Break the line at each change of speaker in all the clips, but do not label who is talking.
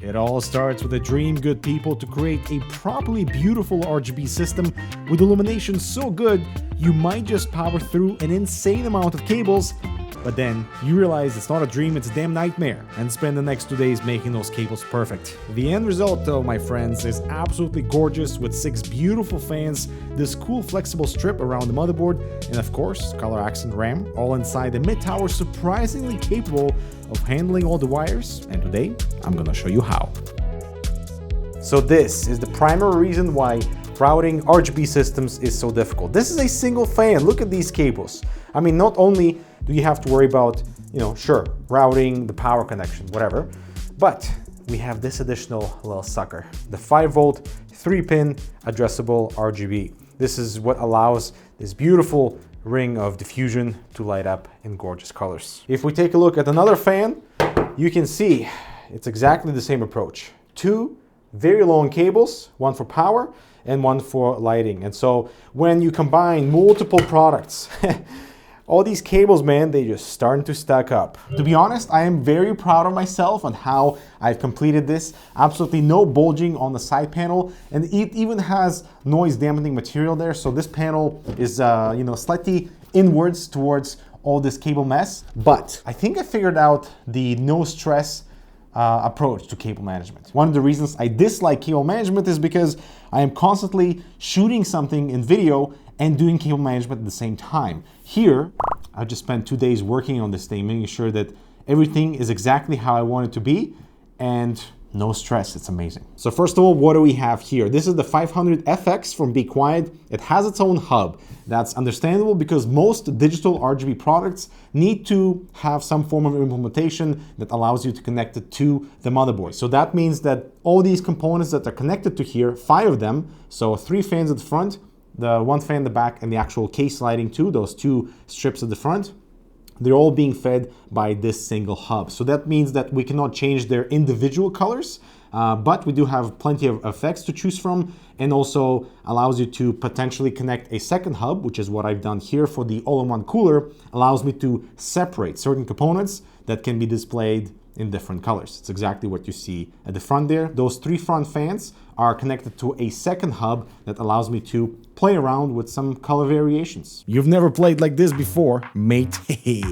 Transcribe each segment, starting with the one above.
It all starts with a dream, good people, to create a properly beautiful RGB system with illumination so good you might just power through an insane amount of cables, but then you realize it's not a dream, it's a damn nightmare, and spend the next 2 days making those cables perfect. The end result though, my friends, is absolutely gorgeous with 6 beautiful fans, this cool flexible strip around the motherboard, and of course, color accent RAM, all inside the mid-tower, surprisingly capable of handling all the wires, and today I'm gonna show you how. So this is the primary reason why routing RGB systems is so difficult. This is a single fan, look at these cables. I mean, not only do you have to worry about, sure, routing, the power connection, whatever, but we have this additional little sucker, the 5-volt, 3-pin addressable RGB. This is what allows this beautiful ring of diffusion to light up in gorgeous colors. If we take a look at another fan, you can see it's exactly the same approach. 2 very long cables, one for power and one for lighting. And so when you combine multiple products, all these cables, man, they just starting to stack up. To be honest, I am very proud of myself on how I've completed this. Absolutely no bulging on the side panel, and it even has noise dampening material there. So this panel is, slightly inwards towards all this cable mess. But I think I figured out the no stress approach to cable management. One of the reasons I dislike cable management is because I am constantly shooting something in video and doing cable management at the same time. Here, I just spent 2 days working on this thing, making sure that everything is exactly how I want it to be, and no stress, it's amazing. So first of all, what do we have here? This is the 500FX from Be Quiet. It has its own hub. That's understandable because most digital RGB products need to have some form of implementation that allows you to connect it to the motherboard. So that means that all these components that are connected to here, 5 of them, so 3 fans at the front, the 1 fan in the back, and the actual case lighting too, those 2 strips at the front, they're all being fed by this single hub. So that means that we cannot change their individual colors, but we do have plenty of effects to choose from, and also allows you to potentially connect a second hub, which is what I've done here for the all-in-one cooler, allows me to separate certain components that can be displayed in different colors. It's exactly what you see at the front there. Those 3 front fans are connected to a second hub that allows me to play around with some color variations. You've never played like this before, mate.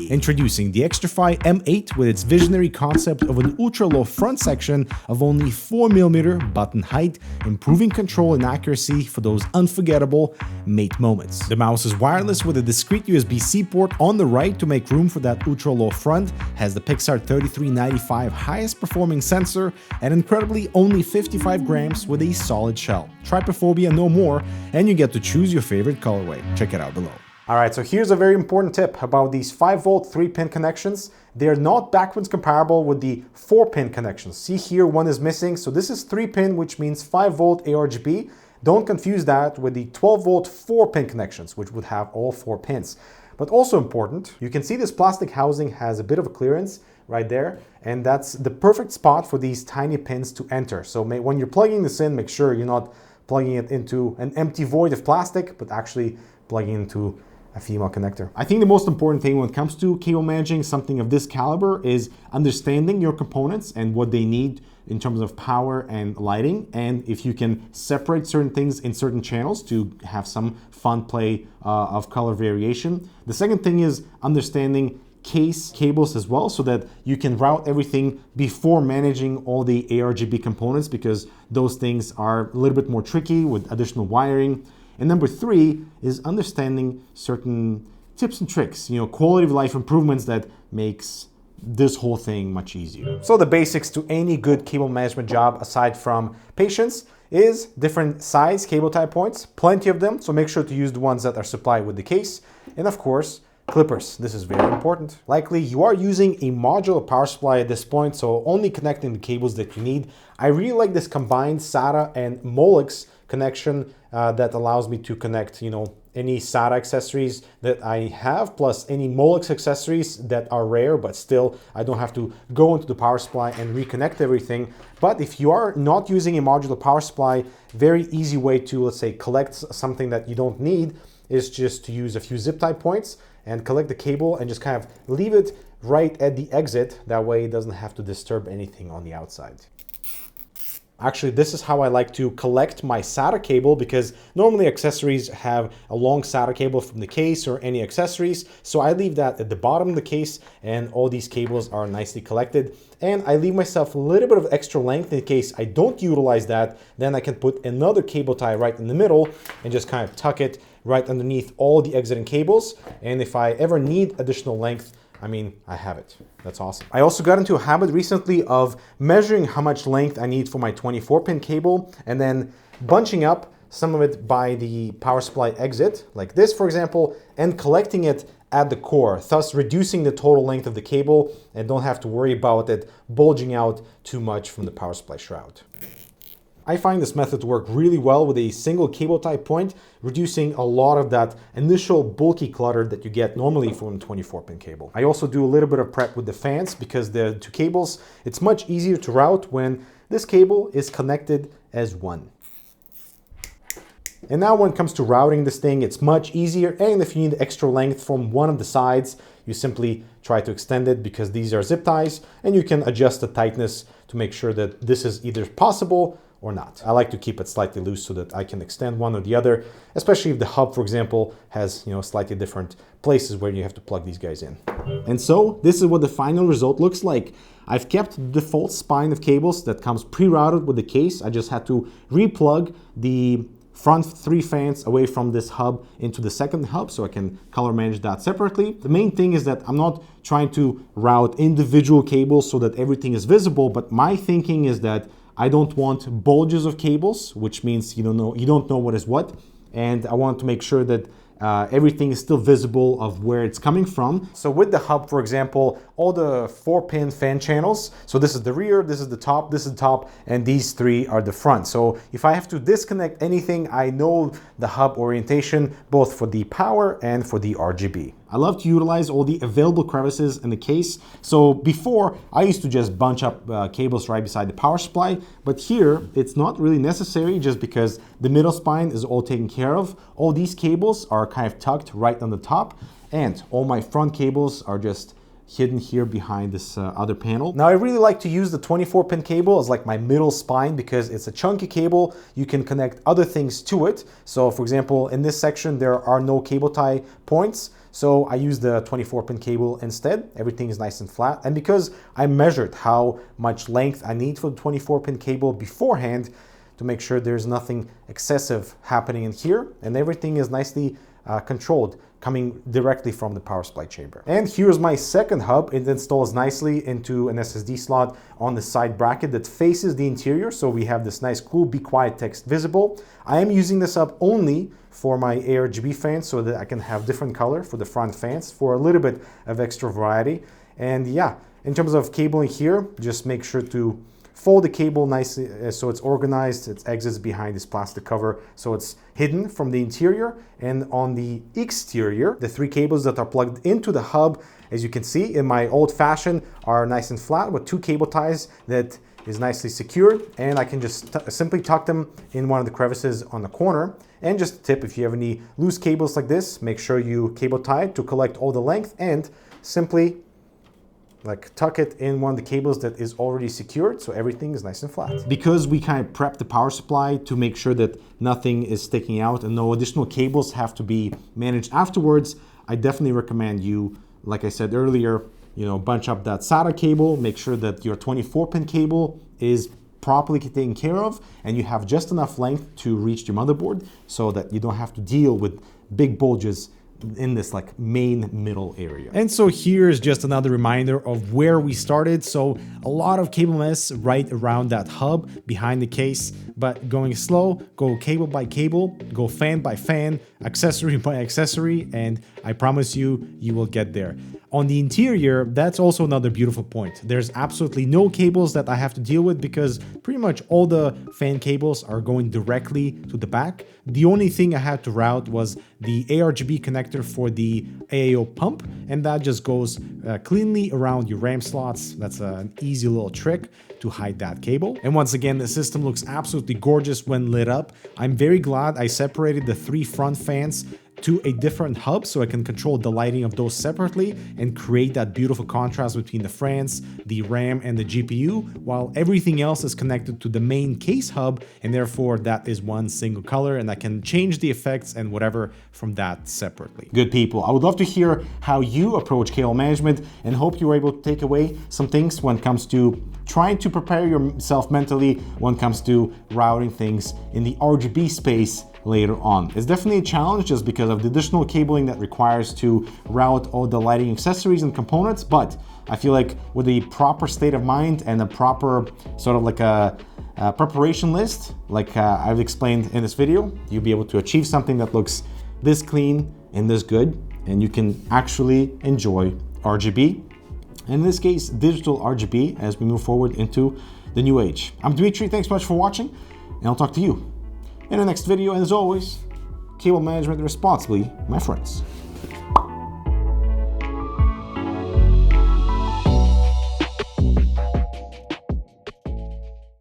Introducing the Xtrfy M8 with its visionary concept of an ultra-low front section of only 4mm button height, improving control and accuracy for those unforgettable mate moments. The mouse is wireless with a discrete USB-C port on the right to make room for that ultra-low front, has the Pixar 3395 highest performing sensor, and incredibly only 55 grams with a solid shell. Trypophobia no more, and you get to choose your favorite colorway. Check it out below. All right, so here's a very important tip about these 5-volt 3-pin connections. They're not backwards comparable with the 4-pin connections. See here, one is missing. So this is 3-pin, which means 5-volt ARGB. Don't confuse that with the 12-volt 4-pin connections, which would have all 4 pins. But also important, you can see this plastic housing has a bit of a clearance right there, and that's the perfect spot for these tiny pins to enter. So when you're plugging this in, make sure you're not plugging it into an empty void of plastic, but actually plugging into a female connector. I think the most important thing when it comes to cable managing something of this caliber is understanding your components and what they need in terms of power and lighting, and if you can separate certain things in certain channels to have some fun play of color variation. The second thing is understanding case cables as well, so that you can route everything before managing all the ARGB components, because those things are a little bit more tricky with additional wiring. And number 3 is understanding certain tips and tricks, quality of life improvements that makes this whole thing much easier. So the basics to any good cable management job, aside from patience, is different size cable tie points, plenty of them, so make sure to use the ones that are supplied with the case, and of course, clippers. This is very important. Likely you are using a modular power supply at this point, so only connecting the cables that you need. I really like this combined SATA and Molex connection that allows me to connect, any SATA accessories that I have, plus any Molex accessories that are rare, but still I don't have to go into the power supply and reconnect everything. But if you are not using a modular power supply, very easy way to, let's say, collect something that you don't need is just to use a few zip tie points and collect the cable and just kind of leave it right at the exit. That way it doesn't have to disturb anything on the outside. Actually, this is how I like to collect my SATA cable, because normally accessories have a long SATA cable from the case or any accessories. So I leave that at the bottom of the case, and all these cables are nicely collected. And I leave myself a little bit of extra length in case I don't utilize that. Then I can put another cable tie right in the middle and just kind of tuck it right underneath all the exiting cables. And if I ever need additional length, I mean, I have it. That's awesome. I also got into a habit recently of measuring how much length I need for my 24-pin cable and then bunching up some of it by the power supply exit, like this, for example, and collecting it at the core, thus reducing the total length of the cable and don't have to worry about it bulging out too much from the power supply shroud. I find this method to work really well with a single cable tie point, reducing a lot of that initial bulky clutter that you get normally from a 24-pin cable. I also do a little bit of prep with the fans because the two cables, it's much easier to route when this cable is connected as one. And now when it comes to routing this thing, it's much easier. And if you need extra length from one of the sides, you simply try to extend it because these are zip ties and you can adjust the tightness to make sure that this is either possible or not. I like to keep it slightly loose so that I can extend one or the other, especially if the hub, for example, has, slightly different places where you have to plug these guys in. And so this is what the final result looks like. I've kept the default spine of cables that comes pre-routed with the case. I just had to replug the front 3 fans away from this hub into the second hub so I can color manage that separately. The main thing is that I'm not trying to route individual cables so that everything is visible, but my thinking is that I don't want bulges of cables, which means you don't know what is what, and I want to make sure that everything is still visible of where it's coming from. So with the hub, for example, all the 4-pin fan channels, so this is the rear, this is the top, this is the top, and these 3 are the front. So if I have to disconnect anything, I know the hub orientation, both for the power and for the RGB. I love to utilize all the available crevices in the case. So before, I used to just bunch up cables right beside the power supply, but here it's not really necessary just because the middle spine is all taken care of. All these cables are kind of tucked right on the top, and all my front cables are just hidden here behind this other panel. Now I really like to use the 24-pin cable as like my middle spine because it's a chunky cable. You can connect other things to it. So for example, in this section, there are no cable tie points. So I use the 24-pin cable instead. Everything is nice and flat. And because I measured how much length I need for the 24-pin cable beforehand to make sure there's nothing excessive happening in here, and everything is nicely controlled, coming directly from the power supply chamber. And here's my second hub. It installs nicely into an SSD slot on the side bracket that faces the interior. So we have this nice cool "Be Quiet" text visible. I am using this hub only for my ARGB fans so that I can have different color for the front fans for a little bit of extra variety. And yeah, in terms of cabling here, just make sure to fold the cable nicely so it's organized. It exits behind this plastic cover so it's hidden from the interior. And on the exterior, the 3 cables that are plugged into the hub, as you can see in my old fashion, are nice and flat with 2 cable ties that is nicely secured, and I can just simply tuck them in one of the crevices on the corner. And just a tip, if you have any loose cables like this, make sure you cable tie it to collect all the length and simply like tuck it in one of the cables that is already secured so everything is nice and flat. Because we kind of prep the power supply to make sure that nothing is sticking out and no additional cables have to be managed afterwards, I definitely recommend you, like I said earlier, bunch up that SATA cable, make sure that your 24-pin cable is properly taken care of and you have just enough length to reach your motherboard so that you don't have to deal with big bulges in this like main middle area. And so here's just another reminder of where we started. So a lot of cable mess right around that hub behind the case, but going slow, go cable by cable, go fan by fan, accessory by accessory, and I promise you, you will get there. On the interior, that's also another beautiful point. There's absolutely no cables that I have to deal with because pretty much all the fan cables are going directly to the back. The only thing I had to route was the ARGB connector for the AAO pump, and that just goes cleanly around your RAM slots. That's an easy little trick to hide that cable. And once again, the system looks absolutely gorgeous when lit up. I'm very glad I separated the 3 front fans to a different hub so I can control the lighting of those separately and create that beautiful contrast between the fans, the RAM, and the GPU, while everything else is connected to the main case hub, and therefore that is one single color, and I can change the effects and whatever from that separately. Good people, I would love to hear how you approach cable management and hope you were able to take away some things when it comes to trying to prepare yourself mentally when it comes to routing things in the RGB space later on. It's definitely a challenge just because of the additional cabling that requires to route all the lighting accessories and components, but I feel like with a proper state of mind and a proper sort of like a preparation list, like I've explained in this video, you'll be able to achieve something that looks this clean and this good, and you can actually enjoy RGB, and in this case, digital RGB, as we move forward into the new age. I'm Dmitry, thanks so much for watching, and I'll talk to you in the next video, and as always, cable management responsibly, my friends.